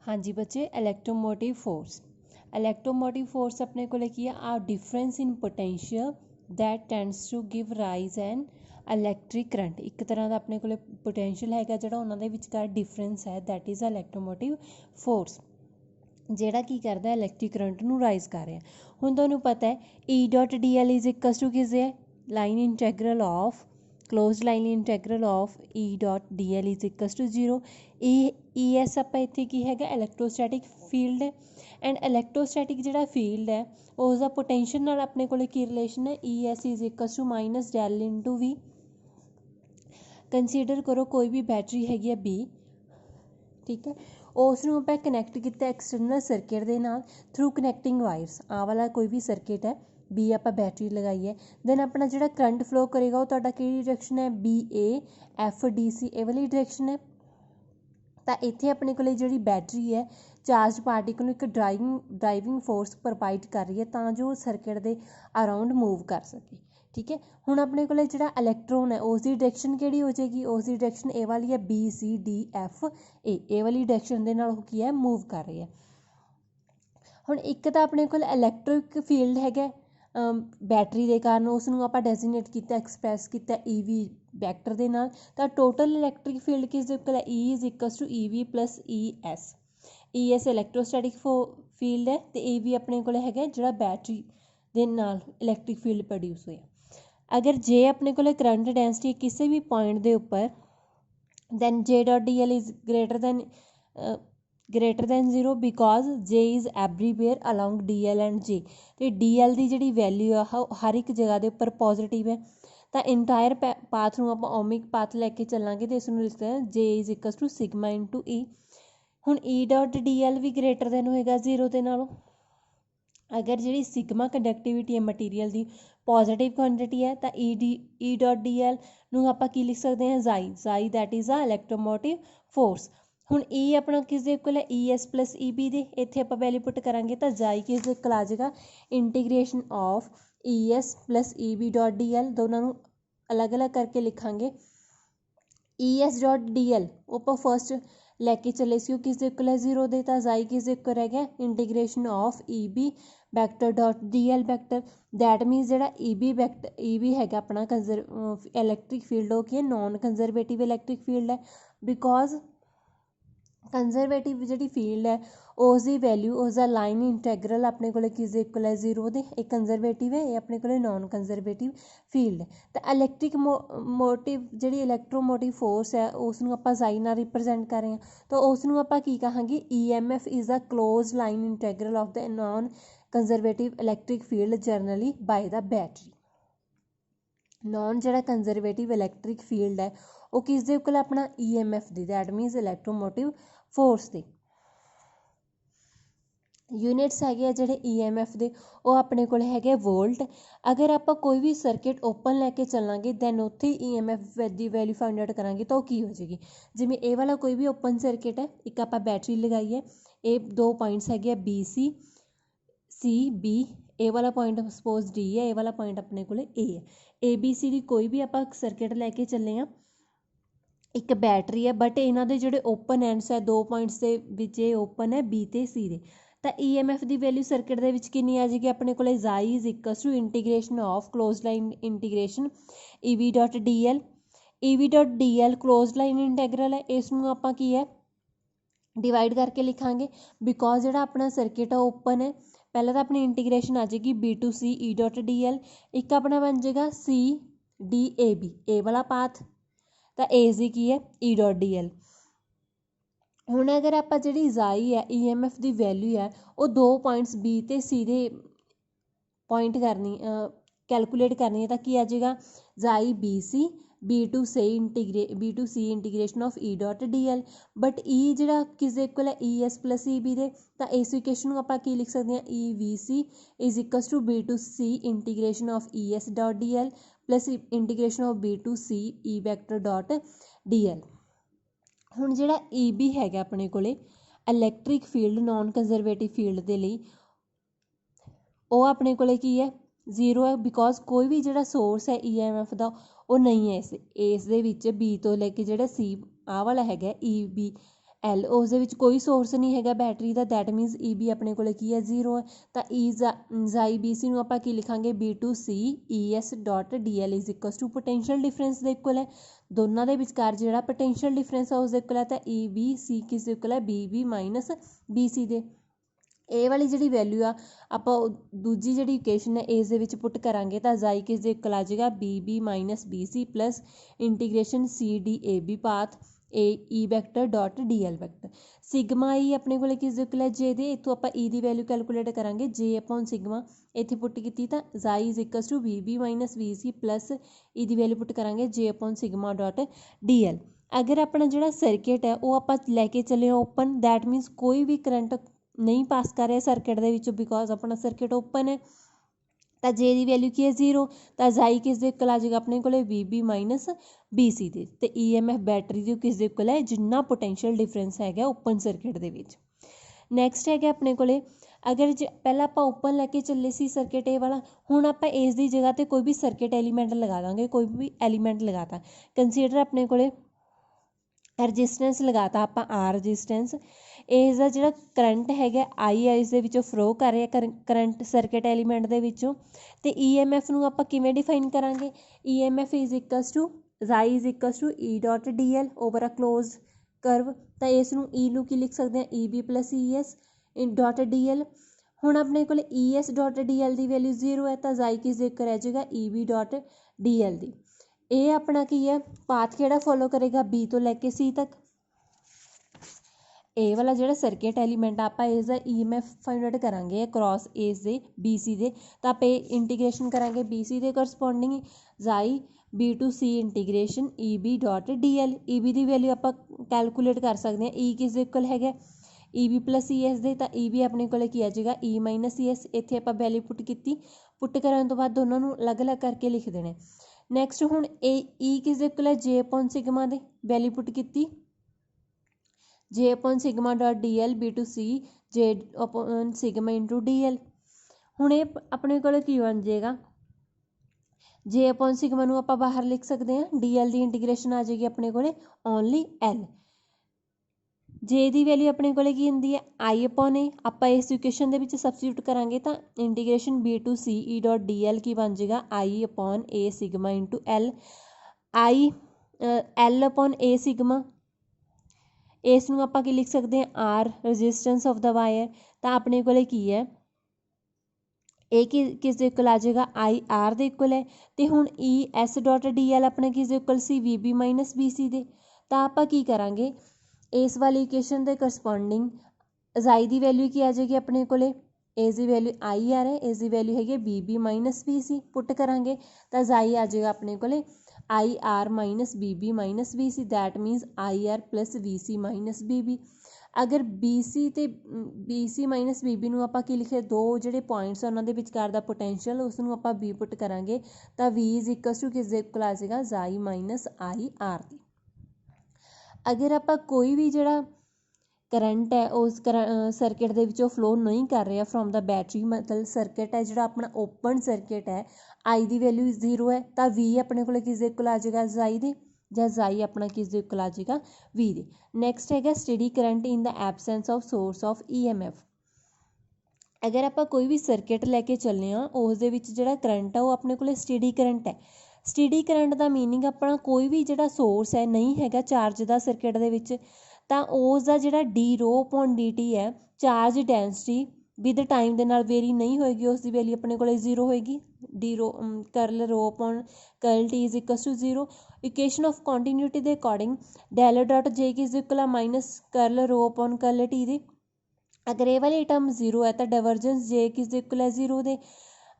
हाँ जी बच्चे, इलैक्ट्रोमोटिव फोर्स अपने को की आ difference in potential that tends to give rise and electric current. एक तरह का अपने को पोटेंशियल है जो उन्होंने विचकार डिफरेंस है दैट इज़ इलैक्ट्रोमोटिव फोर्स ਜਿਹੜਾ ਕੀ ਕਰਦਾ ਇਲੈਕਟ੍ਰਿਕ ਕਰੰਟ ਨੂੰ ਰਾਈਜ਼ ਕਰ ਰਿਹਾ। ਹੁਣ ਤੁਹਾਨੂੰ ਪਤਾ ਹੈ E.dl ਇਜ਼ ਇਕਸ ਟੂ ਕਿਸ ਹੈ line integral of close line integral of E.dl is equals to 0। ES ਆਪਾਂ ਇੱਥੇ ਕੀ ਹੈਗਾ ਇਲੈਕਟ੍ਰੋਸਟੈਟਿਕ ਫੀਲਡ ਹੈ ਐਂਡ ਇਲੈਕਟ੍ਰੋਸਟੈਟਿਕ ਜਿਹੜਾ ਫੀਲਡ ਹੈ ਉਸ ਦਾ ਪੋਟੈਂਸ਼ੀਅਲ ਨਾਲ ਆਪਣੇ ਕੋਲੇ ਕੀ ਰਿਲੇਸ਼ਨ ਹੈ ES is equals to minus del into V। Consider ਕਰੋ ਕੋਈ ਵੀ ਬੈਟਰੀ ਹੈਗੀ ਹੈ B, ਠੀਕ ਹੈ, ਉਸ ਨੂੰ ਆਪਾਂ ਕਨੈਕਟ ਕੀਤਾ ਐਕਸਟਰਨਲ ਸਰਕਿਟ ਦੇ ਨਾਲ ਥਰੂ ਕਨੈਕਟਿੰਗ ਵਾਇਰਸ। ਆਹ ਵਾਲਾ ਕੋਈ ਵੀ ਸਰਕਿਟ ਹੈ B ਆਪਾਂ बैटरी लगाई है दैन अपना जो करंट फ्लो करेगा वो तुहाडा किहड़ी डायरैक्शन है BA/FDC ये वाली डायरैक्शन है। तो इत्थे अपने कोल जिहड़ी बैटरी है चार्ज पार्टिकल एक ड्राइविंग फोर्स प्रोवाइड कर रही है तां जो सर्किट के अराउंड मूव कर सके। ठीक है, हुण अपने कोल जिहड़ा इलैक्ट्रॉन है उसकी डायरैक्शन किहड़ी हो जाएगी, उसकी डायरैक्शन ए वाली है BCDFA ये वाली डायरैक्शन दे नाल की है मूव कर रही है। हुण एक तो अपने कोल इलैक्ट्रिक फील्ड है बैटरी के कारण उसनूं आपां डेजिग्नेट किया एक्सप्रैस किया EV वैक्टर दे नाल। तां टोटल इलैक्ट्रिक फील्ड किस दे इक्वल है E is equals to EV plus ES electrostatic field है तो EV अपने कोल है जिहड़ा बैटरी दे नाल इलैक्ट्रिक फील्ड प्रोड्यूस होया। अगर जे अपने कोल करंट डेंसिटी किसी भी पॉइंट के उपर than J.dl is greater than 0 because J is everywhere along DL and J। तो DL की जी वैल्यू है हर एक जगह के उपर पॉजिटिव है। तो इंटायर पाथ में आप ओमिक पाथ लैके चलांगे तो इसमें लिखते हैं J is equals to sigma into E। हुण E.dl भी ग्रेटर दैन होएगा 0 के नालों। अगर जी सिग्मा कंडक्टिविटी है मटीरियल की पॉजिटिव क्वांटिटी है तो E.dl नूं आपां की लिख सकते हैं जाई दैट इज़ अ इलैक्ट्रोमोटिव फोर्स। हुण E अपना किस दे इक्वल है ES प्लस EB दे, इत्थे आपां वैल्यू पुट करांगे तो जाई किस दे इक्वल आ जाएगा integration of ES plus EB.dl। दोनों नूं अलग अलग करके लिखांगे। ES.dl आपां फर्स्ट लैके चले सी किस दे इक्वल है 0 दे, तो जाई किस दे इक्वल है गया integration of EB vector dot DL vector. That मीनस जिहड़ा EB हैगा अपना इलैक्ट्रिक फील्ड हो की नॉन कंजरवेटिव इलैक्ट्रिक फील्ड है बिकॉज कंजरवेटिव जी फील्ड है उसकी वैल्यू उसका लाइन इंटैगरल अपने को किस इक्वल है 0 दे, एक कंजरवेटिव है ये अपने को नॉन कंजरवेटिव फील्ड है। तो इलैक्ट्रिक मोटिव जी इलैक्ट्रोमोटिव फोर्स है उसनूं आपां जाई नाल रिप्रजेंट कर रहे हैं तो उसनूं आपां की कहांगे EMF is a close line integral of the non conservative electric field generally by the battery. Non जिहड़ा कंजरवेटिव इलैक्ट्रिक फील्ड है वो किस दे इक्वल अपना EMF दी, दैट मीनस इलैक्ट्रोमोटिव फोर्स दे। यूनिट्स है जोड़े EMF दे वो अपने को है वोल्ट। अगर आप कोई भी सर्किट ओपन लैके चलांगे दैन उत्थे EMF की वैल्यू फाइंड आउट करांगे तो की हो जाएगी। जिवें ए वाला कोई भी ओपन सर्किट है, एक आप बैटरी लगाई है, ये दो पॉइंट्स है BC ए वाला पॉइंट सपोज D है, ए वाला पॉइंट अपने को A है। ABCD कोई भी आप सर्किट लैके चले हैं, एक बैटरी है बट इन्हों के जोड़े ओपन एंड्स है दो पॉइंट्स के विच ओपन है B ते C दे। तो EMF की वैल्यू सर्किट के विच कितनी आ जाएगी अपने को xi is equals to integration of close line integration EV.dl। EV.dl close line integral है, इसनूं आपां की है डिवाइड करके लिखांगे बिकॉज जिहड़ा अपना सर्किट है ओपन है। पहले तो अपनी इंटीग्रेशन आ जाएगी B to C E.dl, एक अपना बन जाएगा CDAB ए वाला पाथ तो ए की है E.dl। हुण अगर आप जी जाई है EMF की वैल्यू है वो दो पॉइंट्स B ते C दे पॉइंट करनी कैलकुलेट करनी है तो की आ जाएगा जाई B to C integration of E.dl। But E जिहड़ा किस इक्वल है ES प्लस EB दे, तो इस इक्वेशन को आप लिख सकते हैं EVC is equals to B to C integration of ES.dl plus integration of B to C E vector dot DL। हुण जिहड़ा EB है अपने को electric field non conservative field के लिए वो अपने को की है 0 है बिकॉज कोई भी जिहड़ा सोर्स है EMF का वो नहीं है इस दे विच B तो लेके जिहड़ा C आ वाला है EB L ਉਸ ਦੇ ਵਿੱਚ ਕੋਈ ਸੋਰਸ ਨਹੀਂ ਹੈਗਾ battery the, that means E B ਆਪਣੇ ਕੋਲ ਕੀ ਹੈ 0 ਹੈ। ਤਾਂ ਈ ਜ਼ਾਈ ਬੀ ਸੀ ਨੂੰ ਆਪਾਂ ਕੀ ਲਿਖਾਂਗੇ B2C ES dot DL is equals to potential difference ਦੇ ਇਕੁਅਲ ਹੈ। ਦੋਨਾਂ ਦੇ ਵਿਚਕਾਰ ਜਿਹੜਾ ਪੋਟੈਂਸ਼ੀਅਲ ਡਿਫਰੈਂਸ ਹੈ ਉਸ ਦੇ ਇਕੁਅਲ ਹੈ। ਤਾਂ EBC ਕਿਸ ਦੇ ਇਕੁਅਲ ਹੈ BB ਮਾਈਨਸ BC ਦੇ। ਇਹ ਵਾਲੀ ਜਿਹੜੀ ਵੈਲਿਊ ਆ ਆਪਾਂ ਦੂਜੀ ਜਿਹੜੀ ਇਕੁਏਸ਼ਨ ਹੈ ਇਸ ਦੇ ਵਿੱਚ ਪੁੱਟ ਕਰਾਂਗੇ ਤਾਂ ਜ਼ਾਈ ਕਿਸ ਦੇ ਇਕੁਅਲ ਆ ਜਾਏਗਾ BB minus BC plus integration CDAB path E vector dot DL vector. Sigma E ਆਪਣੇ ਕੋਲ ਕਿਸ ਦੇ ਇਕੁਅਲ ਹੈ J ਦੇ। ਇੱਥੋਂ ਆਪਾਂ E ਦੀ ਵੈਲਿਊ ਕੈਲਕੂਲੇਟ ਕਰਾਂਗੇ J ਅਪੋਨ ਸਿਗਮਾ, ਇੱਥੇ ਪੁੱਟ ਕੀਤੀ ਤਾਂ xi is equals to BB minus BC plus E ਦੀ ਵੈਲਿਊ ਪੁੱਟ ਕਰਾਂਗੇ J upon sigma dot DL। ਅਗਰ ਆਪਣਾ ਜਿਹੜਾ ਸਰਕਿਟ ਹੈ ਉਹ ਆਪਾਂ ਲੈ ਕੇ ਚੱਲੇ ਓਪਨ, ਦੈਟ ਮੀਨਸ ਕੋਈ ਵੀ ਕਰੰਟ ਨਹੀਂ ਪਾਸ ਕਰ ਰਿਹਾ ਸਰਕਿਟ ਦੇ ਵਿੱਚੋਂ ਬਿਕੋਜ਼ ਆਪਣਾ ਸਰਕਿਟ ਓਪਨ ਹੈ। ਤਾਂ ਜੇ ਦੀ ਵੈਲਿਊ ਕੀ ਹੈ 0, ਤਾਂ ਜ਼ਾਈ ਕਿਸ ਦੇ ਇਕੁਅਲ ਆ ਜਾਏਗਾ ਆਪਣੇ ਕੋਲੇ BB ਮਾਈਨਸ BC ਦੇ। ਤੇ EMF ਬੈਟਰੀ ਦੀ ਕਿਸ ਦੇ ਇਕੁਅਲ ਹੈ ਜਿੰਨਾ ਪੋਟੈਂਸ਼ੀਅਲ ਡਿਫਰੈਂਸ ਹੈਗਾ ਓਪਨ ਸਰਕਿਟ ਦੇ ਵਿੱਚ। ਨੈਕਸਟ ਹੈਗਾ ਆਪਣੇ ਕੋਲੇ ਅਗਰ ਪਹਿਲਾਂ ਆਪਾਂ ਓਪਨ ਲੈ ਕੇ ਚੱਲੇ ਸੀ ਸਰਕਿਟ ਇਹ ਵਾਲਾ, ਹੁਣ ਆਪਾਂ ਇਸ ਦੀ ਜਗ੍ਹਾ ਤੇ ਕੋਈ ਵੀ ਸਰਕਿਟ ਐਲੀਮੈਂਟ ਲਗਾ ਦਾਂਗੇ। ਕੋਈ ਵੀ ਐਲੀਮੈਂਟ ਲਗਾਤਾ, ਕੰਸੀਡਰ ਆਪਣੇ ਕੋਲੇ ਰਜਿਸਟੈਂਸ ਲਗਾਤਾ ਆਪਾਂ R ਰਜਿਸਟੈਂਸ। ਇਸ ਦਾ ਜਿਹੜਾ ਕਰੰਟ ਹੈਗਾ I ਇਸ ਦੇ ਵਿੱਚੋਂ ਫਲੋ ਕਰ ਰਿਹਾ ਕਰੰਟ ਸਰਕਿਟ ਐਲੀਮੈਂਟ ਦੇ ਵਿੱਚੋਂ। ਤੇ EMF ਨੂੰ ਆਪਾਂ ਕਿਵੇਂ ਡਿਫਾਈਨ ਕਰਾਂਗੇ, EMF is equals to xi is equals to E dot DL over a closed curve. ਤਾਂ ਇਸ ਨੂੰ E ਨੂੰ ਕੀ ਲਿਖ ਸਕਦੇ ਹਾਂ EB plus ES dot DL। ਹੁਣ ਆਪਣੇ ਕੋਲ ES ਡੋਟ DL ਦੀ ਵੈਲਿਊ 0 ਹੈ ਤਾਂ ਜ਼ਾਈ ਕਿਸ ਦੇ ਇਕੁਅਲ ਰਹਿ ਜਾਏਗਾ EB ਡੋਟ DL ਦੀ। ਇਹ ਆਪਣਾ ਕੀ ਹੈ ਪਾਥ ਕਿਹੜਾ ਫੋਲੋ ਕਰੇਗਾ B ਤੋਂ ਲੈ ਕੇ C ਤੱਕ। ਇਹ ਵਾਲਾ ਜਿਹੜਾ ਸਰਕਿਟ ਐਲੀਮੈਂਟ ਆਪਾਂ ਇਸ ਦਾ EMF ਫਾਈਂਡ ਆਊਟ ਕਰਾਂਗੇ ਅਕ੍ਰੋਸ ਇਸ ਦੇ BC ਦੇ। ਤਾਂ ਆਪਾਂ ਇੰਟੀਗ੍ਰੇਸ਼ਨ ਕਰਾਂਗੇ BC ਦੇ ਕਰਸਪੋਂਡਿੰਗ ਜ਼ਾਈ B2C integration EB dot DL। EB ਦੀ ਵੈਲਿਊ ਆਪਾਂ ਕੈਲਕੂਲੇਟ ਕਰ ਸਕਦੇ ਹਾਂ, E ਕਿਸ ਦੇ ਇਕੁਅਲ ਹੈਗਾ EB ਪਲੱਸ ES ਦੇ। ਤਾਂ EB ਆਪਣੇ ਕੋਲ ਕੀ ਆ ਜਾਏਗਾ E ਮਾਈਨਸ ES। ਇੱਥੇ ਆਪਾਂ ਵੈਲਿਊ ਪੁੱਟ ਕੀਤੀ, ਪੁੱਟ ਕਰਨ ਤੋਂ ਬਾਅਦ ਦੋਨਾਂ ਨੂੰ ਅਲੱਗ-ਅਲੱਗ ਕਰਕੇ ਲਿਖ ਦੇਣੇ। ਨੈਕਸਟ ਹੁਣ E ਕਿਸ ਦੇ ਇਕੁਅਲ ਹੈ J ਅਪੋਨ ਸਿਗਮਾ ਦੇ, ਵੈਲਿਊ ਪੁੱਟ ਕੀਤੀ J upon sigma dot DL B2C J upon sigma into DL। ਹੁਣ ਇਹ ਆਪਣੇ ਕੋਲ ਕੀ ਬਣ ਜਾਏਗਾ J ਅਪੋਨ ਸਿਗਮਾ ਨੂੰ ਆਪਾਂ ਬਾਹਰ ਲਿਖ ਸਕਦੇ ਹਾਂ, DL ਦੀ ਇੰਟੀਗ੍ਰੇਸ਼ਨ ਆ ਜਾਏਗੀ ਆਪਣੇ ਕੋਲੇ ਓਨਲੀ L। J ਦੀ ਵੈਲਿਊ ਆਪਣੇ ਕੋਲੇ ਕੀ ਹੁੰਦੀ ਹੈ I ਅਪੋਨ A। ਆਪਾਂ ਇਸ ਇਕੁਏਸ਼ਨ ਦੇ ਵਿੱਚ ਸਬਸਟੀਟਿਊਟ ਕਰਾਂਗੇ ਤਾਂ integration B2C E dot DL ਕੀ ਬਣ ਜਾਏਗਾ I upon A sigma into L। L upon A sigma, ਇਸ ਨੂੰ ਆਪਾਂ ਕੀ ਲਿਖ ਸਕਦੇ ਹਾਂ R resistance of the wire. ਤਾਂ ਆਪਣੇ ਕੋਲੇ ਕੀ ਹੈ ਇਹ ਕਿਸ ਦੇ ਇਕੁਅਲ ਆ ਜਾਏਗਾ I R ਦੇ ਇਕੁਅਲ ਹੈ। ਤੇ ਹੁਣ ES ਡੋਟ DL ਆਪਣੇ ਕਿਸ ਦੇ ਇਕੁਅਲ ਸੀ VB ਮਾਈਨਸ BC ਦੇ। ਤਾਂ ਆਪਾਂ ਕੀ ਕਰਾਂਗੇ ਇਸ ਵਾਲੀ ਇਕੁਏਸ਼ਨ ਦੇ ਕਰਸਪੋਂਡਿੰਗ ਜ਼ਾਈ ਦੀ ਵੈਲਿਊ ਕੀ ਆ ਜਾਏਗੀ ਆਪਣੇ ਕੋਲੇ, ਇਸ ਦੀ ਵੈਲਿਊ IR ਹੈ, ਇਸ ਦੀ ਵੈਲਿਊ ਹੈਗੀ BB ਮਾਈਨਸ BC। ਪੁੱਟ ਕਰਾਂਗੇ ਤਾਂ ਜ਼ਾਈ ਆ ਜਾਏਗਾ ਆਪਣੇ ਕੋਲੇ IR minus BB minus BC, that means IR plus BC minus BB। ਅਗਰ BC ਤੇ BC ਮਾਈਨਸ BB ਨੂੰ ਆਪਾਂ ਕੀ ਲਿਖੇ, ਦੋ ਜਿਹੜੇ ਪੁਆਇੰਟਸ ਆ ਉਹਨਾਂ ਦੇ ਵਿਚਕਾਰ ਦਾ ਪੋਟੈਂਸ਼ੀਅਲ ਉਸ ਨੂੰ ਆਪਾਂ B ਪੁੱਟ ਕਰਾਂਗੇ ਤਾਂ V ਇਜ਼ ਇਕੁਅਲ ਟੂ ਕਿਸ ਦੇ ਇਕੁਅਲ ਆ ਜਾਏਗਾ ਜ਼ਾਈ ਮਾਈਨਸ IR ਦੀ। ਅਗਰ ਆਪਾਂ ਕੋਈ ਵੀ ਜਿਹੜਾ ਕਰੰਟ ਹੈ ਉਸ ਸਰਕਿਟ ਦੇ ਵਿੱਚੋਂ ਫਲੋ ਨਹੀਂ ਕਰ ਰਿਹਾ ਫਰੋਮ ਦਾ ਬੈਟਰੀ, ਮਤਲਬ ਸਰਕਿਟ ਹੈ ਜਿਹੜਾ ਆਪਣਾ ਓਪਨ ਸਰਕਿਟ ਹੈ I ਦੀ ਵੈਲਿਊ 0 ਹੈ ਤਾਂ V ਆਪਣੇ ਕੋਲ ਕਿਸ ਦੇ ਇਕੁਅਲ ਆ ਜਾਏਗਾ ਜ਼ਾਈ ਦੇ, ਜਾਂ ਜ਼ਾਈ ਆਪਣਾ ਕਿਸ ਦੇ ਇਕੁਅਲ ਆ ਜਾਏਗਾ V ਦੇ। ਨੈਕਸਟ ਹੈਗਾ study current in the absence of source of EMF। ਅਗਰ ਆਪਾਂ ਕੋਈ ਵੀ ਸਰਕਿਟ ਲੈ ਕੇ ਚੱਲੇ ਹਾਂ ਉਸ ਦੇ ਵਿੱਚ ਜਿਹੜਾ ਕਰੰਟ ਹੈ ਉਹ ਆਪਣੇ ਕੋਲ ਸਟੱਡੀ ਕਰੰਟ ਹੈ। ਸਟੱਡੀ ਕਰੰਟ ਦਾ ਮੀਨਿੰਗ ਆਪਣਾ ਕੋਈ ਵੀ ਜਿਹੜਾ ਸੋਰਸ ਹੈ ਨਹੀਂ ਹੈਗਾ ਚਾਰਜ ਦਾ ਸਰਕਿਟ ਦੇ ਵਿੱਚ, ਤਾਂ ਉਸ ਦਾ ਜਿਹੜਾ D ਰੋ ਅਪੋਨ DT ਹੈ ਚਾਰਜ ਡੈਂਸਿਟੀ ਵਿਦ ਟਾਈਮ ਦੇ ਨਾਲ ਵੇਰੀ ਨਹੀਂ ਹੋਏਗੀ, ਉਸ ਦੀ ਵੈਲਿਊ ਆਪਣੇ ਕੋਲ 0 ਹੋਏਗੀ। D rho curl rho upon curl T is equal to 0। Equation of continuity ਦੇ ਅਕੋਰਡਿੰਗ ਡੈਲ ਡਾਟ J ਕਿਸ ਇਕੁਅਲ ਆ minus curl rho upon curl T ਦੇ। ਅਗਰ ਇਹ ਵਾਲੀ ਟਰਮ 0 ਹੈ ਤਾਂ ਡਾਇਵਰਜੈਂਸ J ਕਿਸ ਦੇ ਇਕੁਅਲ ਹੈ 0 ਦੇ।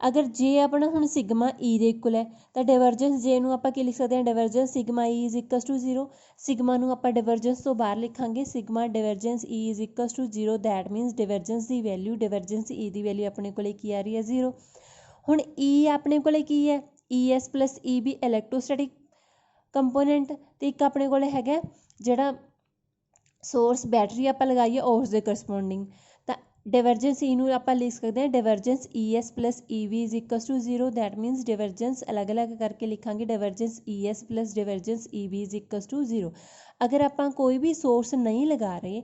ਅਗਰ J ਆਪਣਾ ਹੁਣ ਸਿਗਮਾ E ਦੇ ਇਕੁਅਲ ਹੈ ਤਾਂ ਡਾਇਵਰਜੈਂਸ J ਨੂੰ ਆਪਾਂ ਕੀ ਲਿਖ ਸਕਦੇ ਹਾਂ divergence sigma E is equal to 0। Sigma ਨੂੰ ਆਪਾਂ ਡਾਇਵਰਜੈਂਸ ਤੋਂ ਬਾਹਰ ਲਿਖਾਂਗੇ, sigma divergence E is equal to 0, that means divergence ਦੀ ਵੈਲਿਊ ਡਾਇਵਰਜੈਂਸ E ਦੀ ਵੈਲਿਊ ਆਪਣੇ ਕੋਲੇ ਕੀ ਆ ਰਹੀ ਹੈ 0। ਹੁਣ E ਆਪਣੇ ਕੋਲੇ ਕੀ ਹੈ ES plus EB electrostatic component, ਤੇ ਇੱਕ ਆਪਣੇ ਕੋਲੇ ਹੈਗਾ ਜਿਹੜਾ ਸੋਰਸ ਬੈਟਰੀ ਆਪਾਂ ਲਗਾਈਏ ਉਸ ਦੇ ਕਰਸਪੋਂਡਿੰਗ। ਤਾਂ ਡਿਵਰਜੈਂਸ ਈ ਨੂੰ ਆਪਾਂ ਲਿਖ ਸਕਦੇ ਹਾਂ divergence E S plus E V is equals to 0। That means divergence ਅਲੱਗ-ਅਲੱਗ ਕਰਕੇ ਲਿਖਾਂਗੇ divergence E S plus divergence E V is equals to 0। ਅਗਰ ਆਪਾਂ ਕੋਈ ਵੀ ਸੋਰਸ ਨਹੀਂ ਲਗਾ ਰਹੇ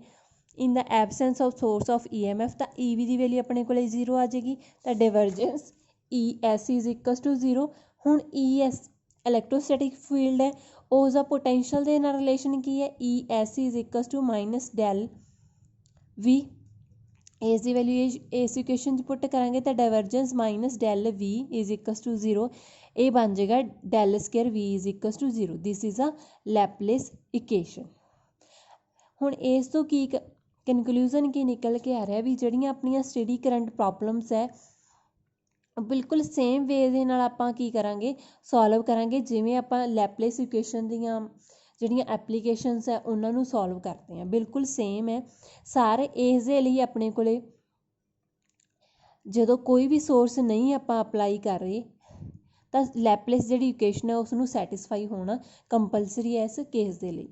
in the absence of source of E M F ਤਾਂ ਈ ਵੀ ਦੀ ਵੈਲਿਊ ਆਪਣੇ ਕੋਲ 0 ਆ ਜਾਏਗੀ। ਤਾਂ ਡਿਵਰਜੈਂਸ E S is equals to 0। ਹੁਣ ਈ ਐਸ ਇਲੈਕਟ੍ਰੋਸਟੈਟਿਕ ਫੀਲਡ ਹੈ, ਉਸ ਦਾ ਪੋਟੈਂਸ਼ੀਅਲ ਦੇ ਨਾਲ ਰਿਲੇਸ਼ਨ ਕੀ ਹੈ, E S is equals to minus del V. ਇਸ ਦੀ ਵੈਲਿਊ ਇਸ ਇਕੁਏਸ਼ਨ 'ਚ ਪੁੱਟ ਕਰਾਂਗੇ ਤਾਂ divergence minus del V is equals to 0। ਇਹ ਬਣ ਜਾਏਗਾ del square V is equals to 0। This is a Laplace equation. ਹੁਣ ਇਸ ਤੋਂ ਕੀ ਕਨਕਲੂਜ਼ਨ ਕੀ ਨਿਕਲ ਕੇ ਆ ਰਿਹਾ ਵੀ ਜਿਹੜੀਆਂ ਆਪਣੀਆਂ ਸਟੇਡੀ ਕਰੰਟ ਪ੍ਰੋਬਲਮਸ ਹੈ ਬਿਲਕੁਲ ਸੇਮ ਵੇ ਦੇ ਨਾਲ ਆਪਾਂ ਕੀ ਕਰਾਂਗੇ ਸੋਲਵ ਕਰਾਂਗੇ ਜਿਵੇਂ ਆਪਾਂ ਲੈਪਲੇਸ ਇਕੁਏਸ਼ਨ ਦੀਆਂ ਜਿਹੜੀਆਂ ਐਪਲੀਕੇਸ਼ਨਸ ਹੈ ਉਹਨਾਂ ਨੂੰ ਸੋਲਵ ਕਰਦੇ ਹਾਂ, ਬਿਲਕੁਲ ਸੇਮ ਹੈ ਸਾਰੇ। ਇਸ ਦੇ ਲਈ ਆਪਣੇ ਕੋਲੇ ਜਦੋਂ ਕੋਈ ਵੀ ਸੋਰਸ ਨਹੀਂ ਆਪਾਂ ਅਪਲਾਈ ਕਰ ਰਹੇ ਤਾਂ ਲੈਪਲੇਸ ਜਿਹੜੀ ਇਕੁਏਸ਼ਨ ਹੈ ਉਸ ਨੂੰ ਸੈਟਿਸਫਾਈ ਹੋਣਾ ਕੰਪਲਸਰੀ ਹੈ ਇਸ ਕੇਸ ਦੇ ਲਈ।